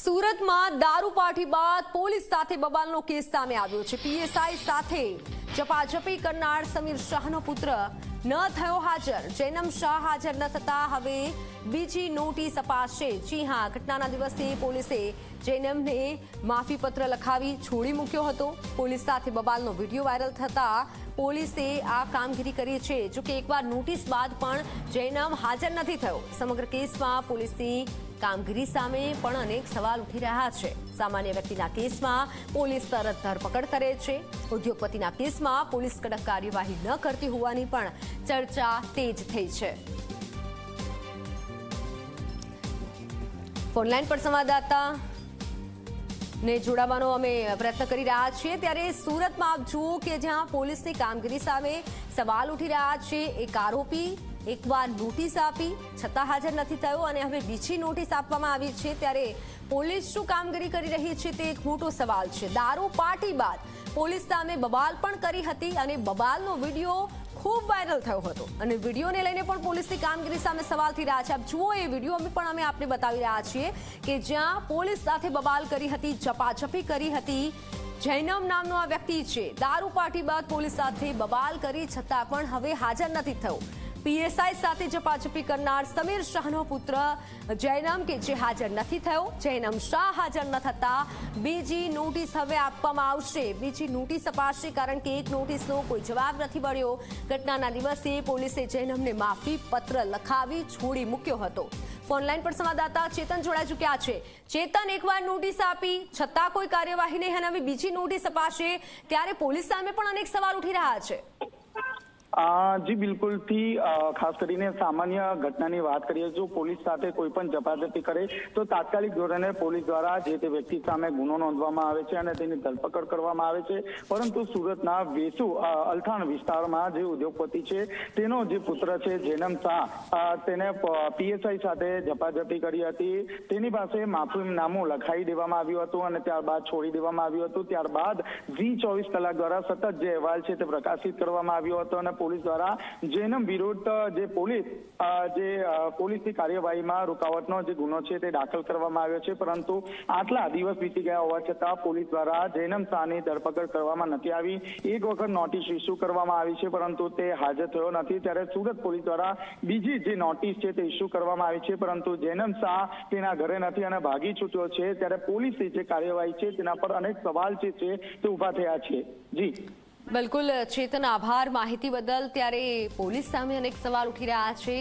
સુરતમાં દારૂ પાર્ટી બાદ પોલીસ સાથે બબાલનો કેસ સામે આવ્યો છે। પીએસઆઈ સાથે ઝપાઝપી કરનાર સમીર શાહનો પુત્ર ન થયો હાજર। જૈનમ શાહ હાજર ન થતા હવે બીજી નોટિસ અપાશે। જી હા, ઘટનાના દિવસે પોલીસે જૈનમને માફી પત્ર લખાવી છોડી મૂક્યો હતો। પોલીસ સાથે બબાલનો વિડીયો વાયરલ થતા પોલીસે આ કામગીરી કરી છે। જો કે એકવાર નોટિસ બાદ પણ જૈનમ હાજર નથી થયો। સમગ્ર કેસમાં પોલીસની કામગીરી સામે પણ અનેક સવાલ ઉઠી રહ્યા છે। સામાન્ય વ્યક્તિના કેસમાં પોલીસ તરત ધરપકડ કરે છે। ઉદ્યોગપતિના કેસમાં પોલીસ કડક કાર્યવાહી ન કરતી હોવાની પણ ચર્ચા તેજ થઈ છે। ફોનલાઈન પર સંવાદદાતા ને જોડાવાનો અમે પ્રયત્ન કરી રહ્યા છીએ। ત્યારે સુરતમાં આપ જુઓ કે જ્યાં પોલીસની કામગીરી સામે સવાલ ઉઠી રહ્યા છે। એક આરોપી એકવાર નોટિસ આપી છતાં હાજર નથી થયો અને હવે બીજી નોટિસ આપવામાં આવી છે। ત્યારે પોલીસ શું કામગીરી કરી રહી છે તે એક મોટો સવાલ છે। દારૂ પાર્ટી બાદ પોલીસ સામે બબાલ પણ કરી હતી અને બબાલનો વિડીયો ખૂબ વાયરલ થયો હતો અને વિડીયોને લઈને પણ પોલીસની કામગીરી સામે સવાલ થઈ રહ્યા છે। આપ જુઓ એ વિડીયો પણ અમે આપને બતાવી રહ્યા છીએ કે જ્યાં પોલીસ સાથે બબાલ કરી હતી, ઝપાઝપી કરી હતી। જૈનમ નામનો આ વ્યક્તિ છે। દારૂ પાર્ટી બાદ પોલીસ સાથે બબાલ કરી છતાં પણ હવે હાજર નથી થયો। પીએસઆઈ સાથે ઝપાઝપી કરનાર સમીર શાહનો પુત્ર જૈનમ કે જે હાજર નથી થયો। જૈનમ શાહ હાજર ન થતા બીજી નોટિસ હવે આપવામાં આવશે। બીજી નોટિસ અપાશે કારણ કે એક નોટિસનો કોઈ જવાબ નથી મળ્યો। ઘટનાના દિવસે પોલીસે જૈનમને માફી પત્ર લખાવી છોડી મૂક્યો હતો। ફોનલાઈન પર સંવાદદાતા ચેતન જોડાઈ ચૂક્યા છે। ચેતન, એકવાર નોટિસ આપી છતાં કોઈ કાર્યવાહી નહીં અને હવે બીજી નોટિસ અપાશે ત્યારે પોલીસ સામે પણ અનેક સવાલ ઉઠી રહ્યા છે। જી બિલકુલ થી ખાસ કરીને સામાન્ય ઘટનાની વાત કરીએ, જો પોલીસ સાથે કોઈ પણ ઝપાઝપી કરે તો તાત્કાલિક ધોરણે પોલીસ દ્વારા જે તે વ્યક્તિ સામે ગુનો નોંધવામાં આવે છે અને તેની ધરપકડ કરવામાં આવે છે। પરંતુ સુરતના વેસુ અલથાણ વિસ્તારમાં જે ઉદ્યોગપતિ છે તેનો જે પુત્ર છે જૈનમ શાહ તેને પીએસઆઈ સાથે ઝપાઝપી કરી હતી। તેની પાસે માફીનામું લખાઈ દેવામાં આવ્યું હતું અને ત્યારબાદ છોડી દેવામાં આવ્યું હતું। ત્યારબાદ G24 કલાક દ્વારા સતત જે અહેવાલ છે તે પ્રકાશિત કરવામાં આવ્યો હતો અને પોલીસ દ્વારા જૈનમ વિરુદ્ધ જે પોલીસની કાર્યવાહીમાં રૂકાવટનો જે ગુનો છે તે દાખલ કરવામાં આવ્યો છે। પરંતુ આટલા દિવસ વીતી ગયા હોવા છતાં પોલીસ દ્વારા જૈનમ શાહની ધરપકડ કરવામાં નથી આવી। એક વખત નોટિસ ઇસ્યુ કરવામાં આવી છે પરંતુ તે હાજર થયો નથી। ત્યારે સુરત પોલીસ દ્વારા બીજી જે નોટિસ છે તે ઇસ્યુ કરવામાં આવી છે પરંતુ જૈનમ શાહ તેના ઘરે નથી અને ભાગી છૂટ્યો છે। ત્યારે પોલીસની જે કાર્યવાહી છે તેના પર અનેક સવાલ છે તે ઉભા થયા છે। જી બિલકુલ ચેતન, આભાર માહિતી બદલ। ત્યારે પોલીસ સામે અનેક સવાલ ઉઠી રહ્યા છે।